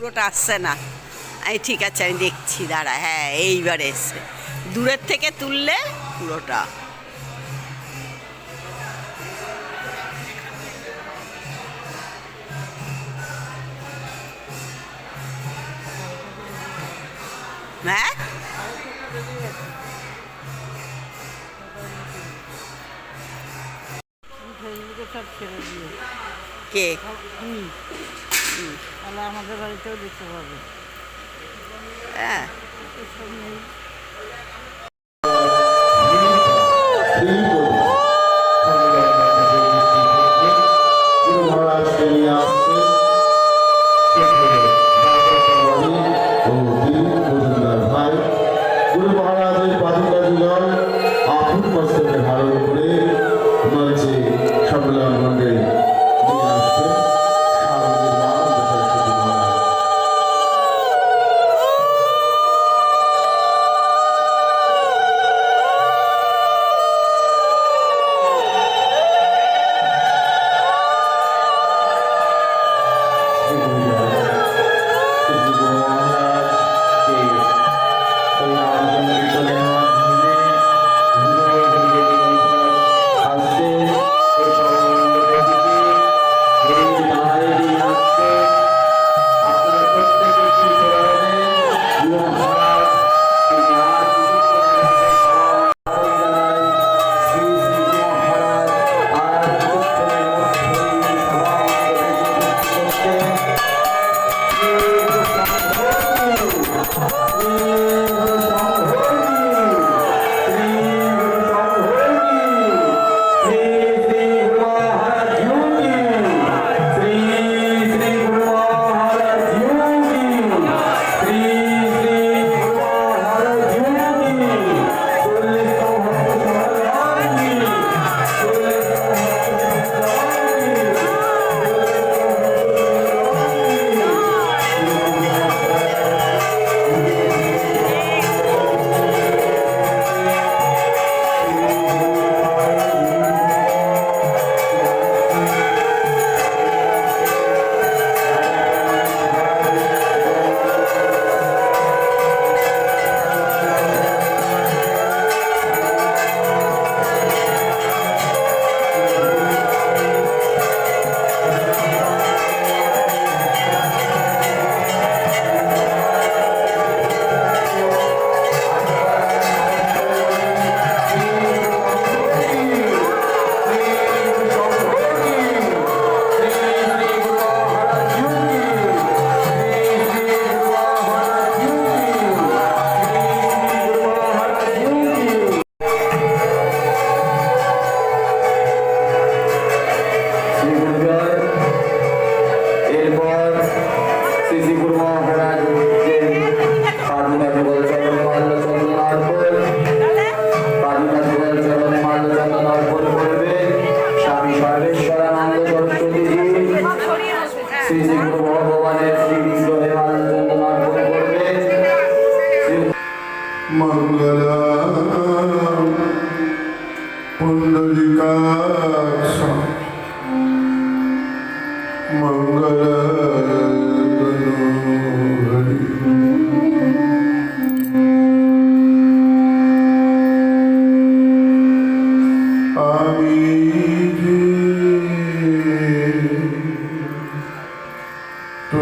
পুরোটা আসছে না। এই ঠিক আছে, আমি দেখছি, দাঁড়া। হ্যাঁ, এইবার এসছে। দূরের থেকে তুললে পুরোটা। হ্যাঁ, ফেসবুকে সব ছেড়ে দিয়ে কে? তাহলে আমাদের বাড়িতেও দেখতে পাবে। হ্যাঁ, এসব নেই। গুরু মহারাজের পাদুকা যুগল আফুট মস্তকে ধারণ করে মঞ্চে সম্মেলন মন্ডলে নিয়ে আসবেন শারদীর মা সরস্বতী মহারাজ। पुंडलिकाक्ष मंगलतनोहरि आमीजे तो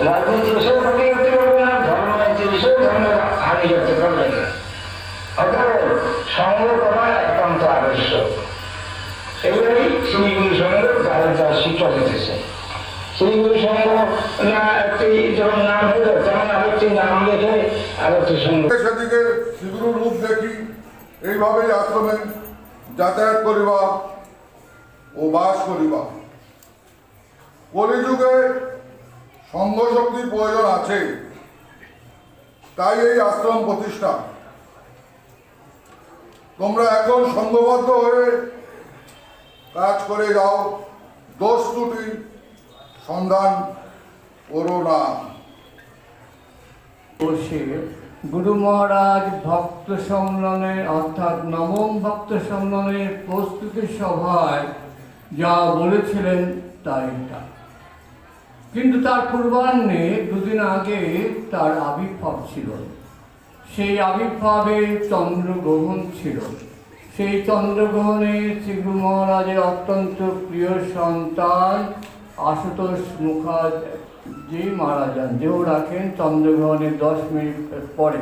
রাজনীতি বিষয়ে ক্ষতি করতে পারবে না, ধর্মনীতি বিষয়ে ধর্মের হানি করতে পারবে না। অতএব সঙ্গ করা একান্ত আবশ্যক। এবারেই শ্রীগুরু সঙ্গ তার শিক্ষা দিতেছে। শ্রীগুরু সঙ্গ না একটি যখন নাম হলো তেমন আরেকটি নাম লেখে আরেকটি সঙ্গ। সেদিকে শ্রীগুরুর রূপ দেখি এইভাবেই আশ্রমে যাতায়াত করিবা ও বাস করিবা। কলিযুগে সংঘ শক্তির প্রয়োজন আছে, তাই এই আশ্রম প্রতিষ্ঠা। তোমরা এখন সংঘবদ্ধ হয়ে কাজ করে যাও, দোষ ত্রুটি সন্ধান করো না। বসে গুরু মহারাজ ভক্ত সম্মেলনের অর্থাৎ নবম ভক্ত সম্মেলনের প্রস্তুতি সভায় যা বলেছিলেন তাই তা, কিন্তু তার পূর্বাহ্নে দুদিন আগে তার আবির্ভাব ছিল। সেই আবির্ভাবে চন্দ্রগ্রহণ ছিল। সেই চন্দ্রগ্রহণে শ্রীগুরু মহারাজের অত্যন্ত প্রিয় সন্তান আশুতোষ মুখার্জি মারা যান, যেও রাখেন চন্দ্রগ্রহণের 10 মিনিট পরে।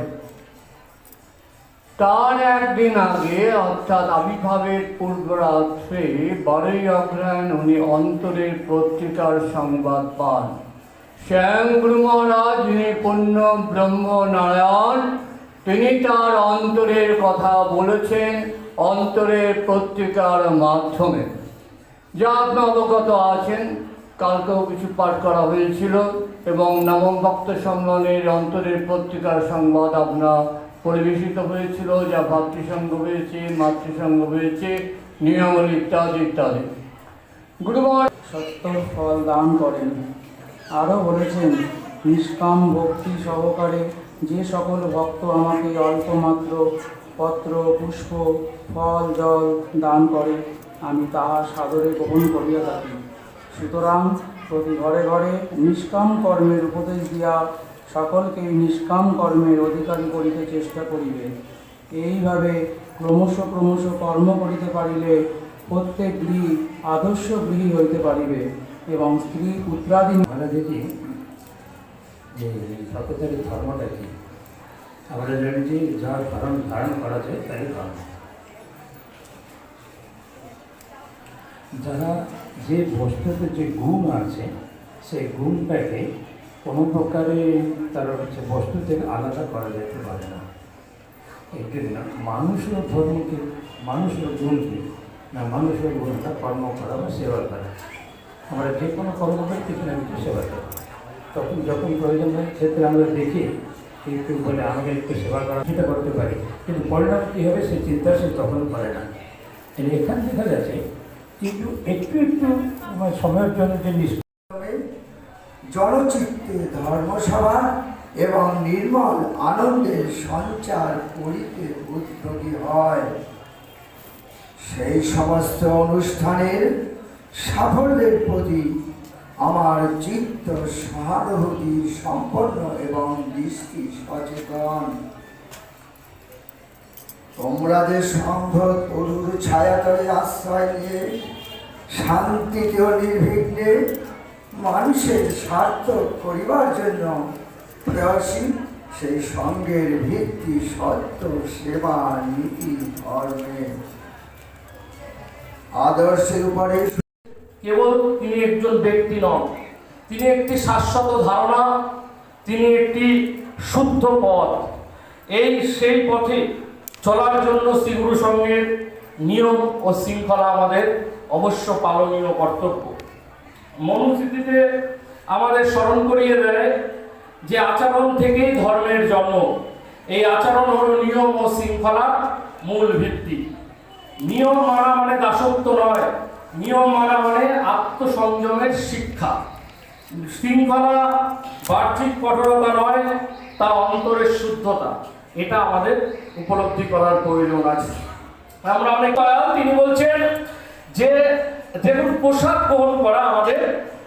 তার একদিন আগে অর্থাৎ আবির্ভাবের পূর্বরাত্রে 12ই অগ্রহায়ণ উনি অন্তরের পত্রিকার সংবাদ পান। স্বয়ং গুরু মহারাজ যিনি পূর্ণ ব্রহ্ম নারায়ণ, তিনি তার অন্তরের কথা বলেছেন অন্তরের পত্রিকার মাধ্যমে, যা আপনি অবগত আছেন। কালকেও কিছু পাঠ করা হয়েছিল এবং নবম ভক্ত সম্মেলনের অন্তরের পত্রিকার সংবাদ আপনার পরিবেশিত হয়েছিল, যা ভাতৃসংঘ হয়েছে, মাতৃসংঘ হয়েছে, নিয়মাবলী ইত্যাদি ইত্যাদি। গুরু মহারাজ সত্য ফল দান করেন। আরও বলেছেন, নিষ্কাম ভক্তি সহকারে যে সকল ভক্ত আমাকে অল্পমাত্র পত্র পুষ্প ফল জল দান করে, আমি তাহা সাদরে গ্রহণ করিয়া থাকি। সুতরাং প্রতি ঘরে ঘরে নিষ্কাম কর্মের উপদেশ দিয়া সকলকে নিষ্কাম কর্মের অধিকারী করিতে চেষ্টা করিবে। এইভাবে ক্রমশ ক্রমশ কর্ম করিতে পারিলে প্রত্যেক গৃহী আদর্শ গৃহী হইতে পারিবে এবং স্ত্রী পুত্রাদি। আমরা দেখি যে সত্যতার ধর্মটা কি, আমরা জানি যে যা ধারণ করা যায় তাই ধর্ম। যারা যে বস্তুতে যে গুণ আছে সেই গুণটাকে কোনো প্রকারে তার হচ্ছে বস্তু থেকে আলাদা করা যেতে পারে না। এই জন্য মানুষের ধর্মকে, মানুষের গুণকে না, মানুষের গুণটা কর্ম করা বা সেবা করা। আমরা যে কোনো কর্ম করি কিছু না কিছু সেবা করি। তখন যখন প্রয়োজন হয় ক্ষেত্রে আমরা দেখি একটু বলে আমাকে একটু সেবা করা, সেটা করতে পারি, কিন্তু পরিণাম কী হবে সেই চিন্তা সে তখন করে না। এখানে দেখা যাচ্ছে কিন্তু একটু একটু সময়ের জন্য যে জনচিত্তে ধর্মসভা এবং নির্মল আনন্দের সঞ্চার করিতে উদ্যোগী হয়। সেই সমস্ত অনুষ্ঠানের সাফল্যের প্রতি আমার চিত্ত সহানুভূতি সম্পন্ন এবং দৃষ্টি সচেতন। তোমরা যে সংঘ তরুর ছায়াতলে আশ্রয় নিয়ে শান্তিতে ও নির্বিঘ্নে মানুষের স্বার্থ করিবার জন্য প্রয়াসী, সেই সঙ্গের ভিত্তি সত্য সেবা নীতি ধর্মের আদর্শের উপরে। কেবল তিনি একজন ব্যক্তি নন, তিনি একটি শাশ্বত ধারণা, তিনি একটি শুদ্ধ পথ। সেই পথে চলার জন্য শ্রীগুরু সঙ্গের নিয়ম ও শৃঙ্খলা আমাদের অবশ্য পালনীয় কর্তব্য। মনুস্মৃতিতে আমাদের স্মরণ করিয়ে দেয় যে আচরণ থেকেই ধর্মের জন্ম। এই আচরণ হল নিয়ম ও শৃঙ্খলার মূল ভিত্তি। নিয়ম মানা মানে দাসত্ব নয়, নিয়ম মানা মানে আত্মসংযমের শিক্ষা। শৃঙ্খলা বাহ্যিক কঠোরতা নয়, তা অন্তরের শুদ্ধতা। এটা আমাদের উপলব্ধি করার প্রয়োজন আছে। আমরা অনেক তিনি বলছেন যে দেখুন, পোশাক গ্রহণ করা আমাদের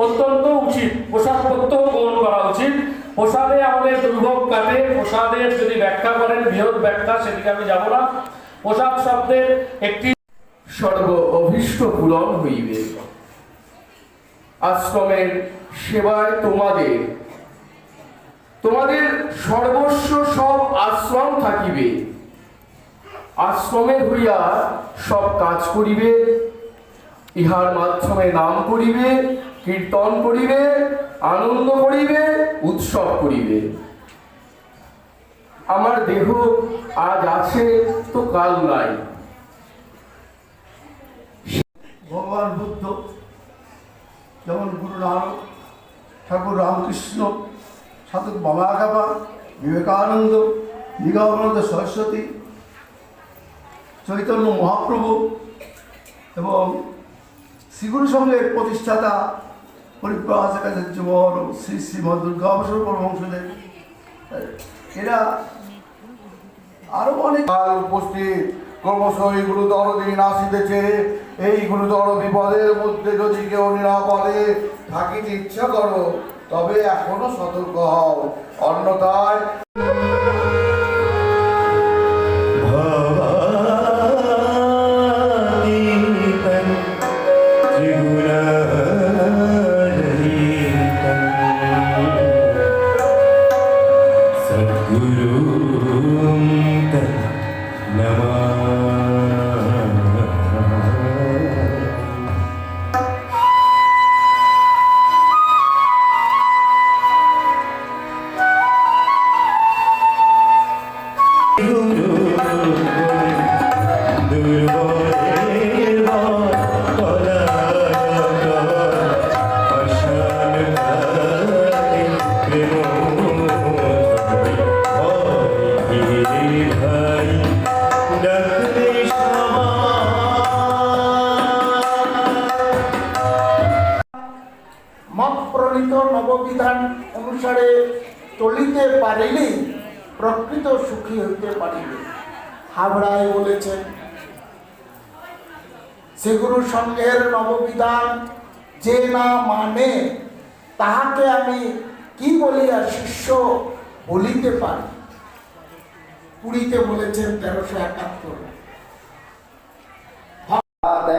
অত্যন্ত উচিত, পোশাক প্রত্যহ গ্রহণ করা উচিত। পোশাকে আমাদের দুর্ভোগ কাটে। পোশাকের যদি ব্যাখ্যা করেন, বৃহৎ ব্যাখ্যা, সেদিকে আমি যাব না। পোশাক শব্দের একটি সর্ব অভীষ্ট পূরণ হইবে। আশ্রমের সেবায় তোমাদের তোমাদের সর্বস্ব সব আশ্রম থাকিবে, আশ্রমের হইয়া সব কাজ করিবে, ইহার মাধ্যমে নাম করিবে, কীর্তন করিবে, আনন্দ করিবে, উৎসব করিবে। আমার দেহ আজ আছে তো কাল নাই। ভগবান বুদ্ধ, যেমন গুরু নানক, ঠাকুর রামকৃষ্ণ, সাধক বামাকাপা, বিবেকানন্দ, নিগমানন্দ সরস্বতী, চৈতন্য মহাপ্রভু এবং শ্রীগুরু সংঘের প্রতিষ্ঠাতা পরিব্রাজকাচার্য বড় শ্রী শ্রীমদ দুর্গাবসর পরমহংসদেব, এরা আরো অনেক উপস্থিত ক্রমশ এই গুরুতর দিন আসিতেছে। এই গুরুতর বিপদের মধ্যে যদি কেউ নিরাপদে থাকিতে ইচ্ছা করো, তবে এখনো সতর্ক হও, অন্যথায় মত প্রণীত নববিধান অনুসারে চলিতে পারিলেই প্রকৃত সুখী হইতে পারিবে। হাবড়ায় বলেছেন, শ্রীগুরু সংঘের নববিধান যে না মানে তাহাকে আমি কি বলিয়া শিষ্য বলিতে পারি। পুরীতে বলেছেন 1371।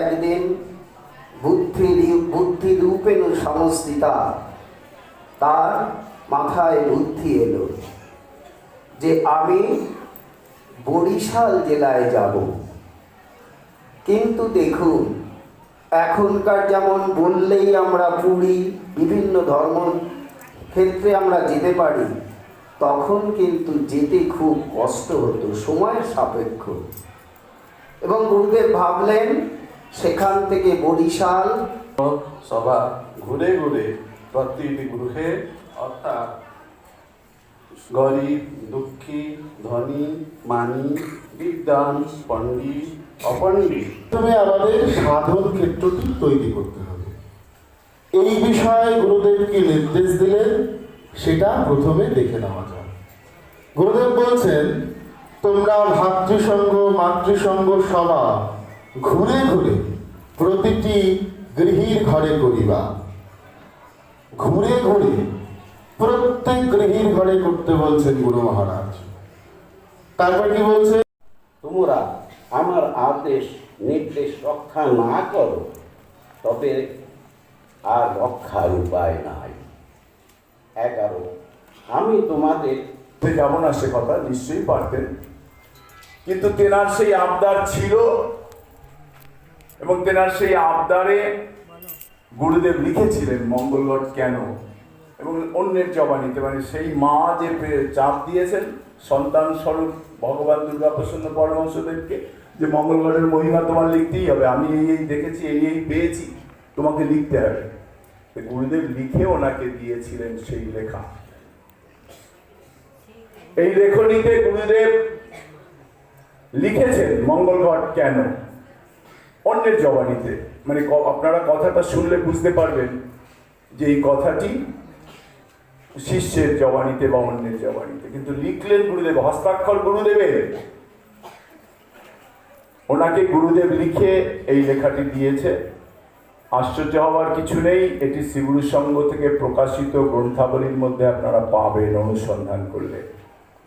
একদিন বুদ্ধি রূপেণ সংস্থিতা, তার মাথায় বুদ্ধি এলো যে আমি বরিশাল জেলায় যাব। কিন্তু দেখুন, এখনকার যেমন বললেই আমরা পুরী বিভিন্ন ধর্ম ক্ষেত্রে আমরা যেতে পারি, তখন কিন্তু যেতে খুব কষ্ট হতো, সময়ের সাপেক্ষ। এবং গুরুদেব ভাবলেন সেখান থেকে বরিশাল সভা ঘুরে ঘুরে প্রতিটি গৃহে, অর্থাৎ গরিব, দুঃখী, ধনী, মানি, বিদ্বান, পণ্ডিত, অপণ্ডিত, প্রথমে আমাদের সাধন ক্ষেত্রটি তৈরি করতে হবে। এই বিষয়ে গুরুদেব কি নির্দেশ দিলেন সেটা প্রথমে দেখে নেওয়া যাক। গুরুদেব বলছেন, তোমরা ভাতৃসঙ্গ মাতৃসঙ্গ সভা ঘুরে ঘুরে প্রতিটি গৃহীর ঘরে করিবা। ঘুরে ঘুরে প্রত্যেক গৃহীর ঘরে করতে বলছেন গুরু মহারাজ। তারপর কি বলছে, তোমরা আমার আদেশ নির্দেশ রক্ষা না করো, তবে আর রক্ষার উপায় নাই। 11 আমি তোমাদের যেমন আসে কথা নিশ্চয়ই পারতেন, কিন্তু তেনার সেই আবদার ছিল এবং তেনার সেই আবদারে গুরুদেব লিখেছিলেন মঙ্গলগড় কেন, এবং অন্যের জবানিতে, মানে সেই মা যে চাপ দিয়েছেন সন্তান স্বরূপ ভগবান দুর্গাপ্রসন্ন পরমহংসদেবকে যে মঙ্গলগড়ের মহিমা তোমার লিখতেই হবে, আমি এই দেখেছি, এই পেয়েছি, তোমাকে লিখতে হবে। গুরুদেব লিখে ওনাকে দিয়েছিলেন সেই লেখা। এই লেখনীতে গুরুদেব লিখেছেন মঙ্গলগড় কেন, অন্যের জবানিতে। মানে আপনারা কথাটা শুনলে বুঝতে পারবেন যে এই কথাটি শিষ্যের জবানিতে বা অন্যের জবানিতে, কিন্তু লিখলেন গুরুদেব, হস্তাক্ষর গুরুদেবের। ওনাকে গুরুদেব লিখে এই লেখাটি দিয়েছে। আশ্চর্য হওয়ার কিছু নেই, এটি শ্রীগুরু সংঘ থেকে প্রকাশিত গ্রন্থাবলীর মধ্যে আপনারা পাবেন অনুসন্ধান করলে।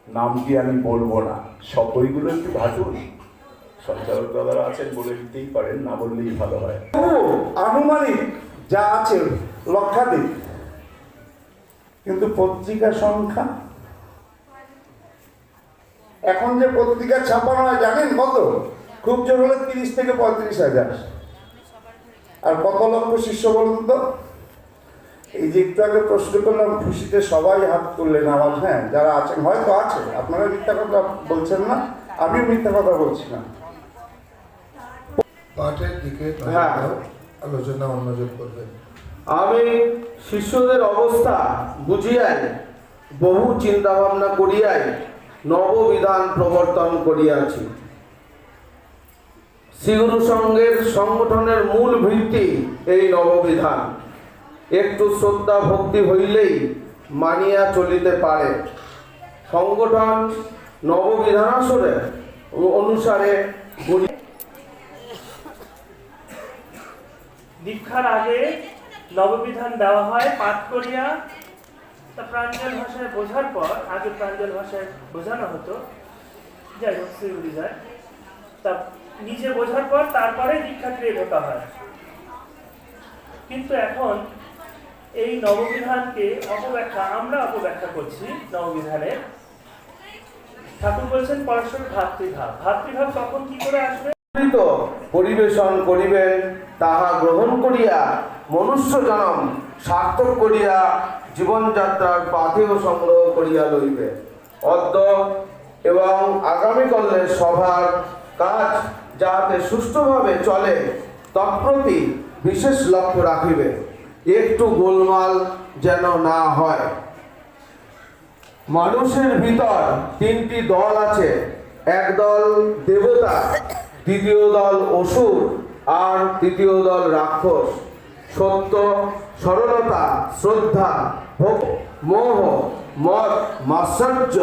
নামটি আমি বলবো না, সকলগুলো একটু ঘাটুন, সঞ্চালক দাদারা আছেন, বলে দিতেই পারেন, না বললেই ভালো হয়। আনুমানিক যা আছে লক্ষাধিক, কিন্তু পত্রিকা সংখ্যা এখন যে পত্রিকা ছাপানো হয় জানেন কত? খুব জোর হলে 30 থেকে 35,000। আর কত লক্ষ শিষ্য বলুন তো? এই যে একটু আগে প্রশ্ন করলাম, খুশিতে সবাই হাত তুললেন আওয়াজ। হ্যাঁ, যারা আছেন হয়তো আছে, আপনারা মিথ্যা কথা বলছেন না, আমিও মিথ্যা কথা বলছি না। পাঠের দিকে হ্যাঁ, আলোচনা অন্যজন করবেন। আমি শিষ্যদের অবস্থা বুঝিয়াই বহু চিন্তা ভাবনা করিয়াই নববিধান প্রবর্তন করিয়াছি। শ্রীগুরু সঙ্গের সংগঠনের মূল ভিত্তি এই নববিধান। একটু শ্রদ্ধা ভক্তি হইলেই মানিয়া চলিতে পারে। সংগঠন নববিধানাসরে অনুসারে দীক্ষার আগে নববিধান দেওয়া হয় পাঠ করিয়া, তা প্রাঞ্জল ভাষায় বোঝার পর, আগে প্রাঞ্জল ভাষায় বোঝানো হতো, যাই হোক শ্রীগুরু যায়, তা নিজে বোঝার পর তারপরে দীক্ষাক্রিয়া ঢোকা হয়। কিন্তু এখন এই নববিধানকে আমরা অপব্যাখ্যা করছি। নববিধানের ঠাকুর বলছেন পরস্পর ভাতৃভাব। ভাতৃভাব তখন কি করে আসবে? পরিবেশন করিবেন, তাহা গ্রহণ করিয়া মনুষ্য জনম সার্থক করিয়া জীবনযাত্রার পাথেয় সংগ্রহ করিয়া লইবে। অদ্য এবং আগামীকালের সভার কাজ যাহাতে সুষ্ঠুভাবে চলে তৎপ্রতি বিশেষ লক্ষ্য রাখিবে, একটু গোলমাল যেন না হয়। মানুষের ভিতর 3টি দল আছে, এক দল দেবতা, দ্বিতীয় দল অসুর, আর তৃতীয় দল রাক্ষস। সত্য, সরলতা, শ্রদ্ধা, ভোগ, মোহ, মদ, মাৎসর্য,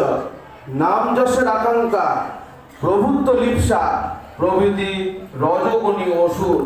নাম যশের আকাঙ্ক্ষা, প্রভুত্ব লিপ্সা প্রভৃতি রজগুণী অসুর।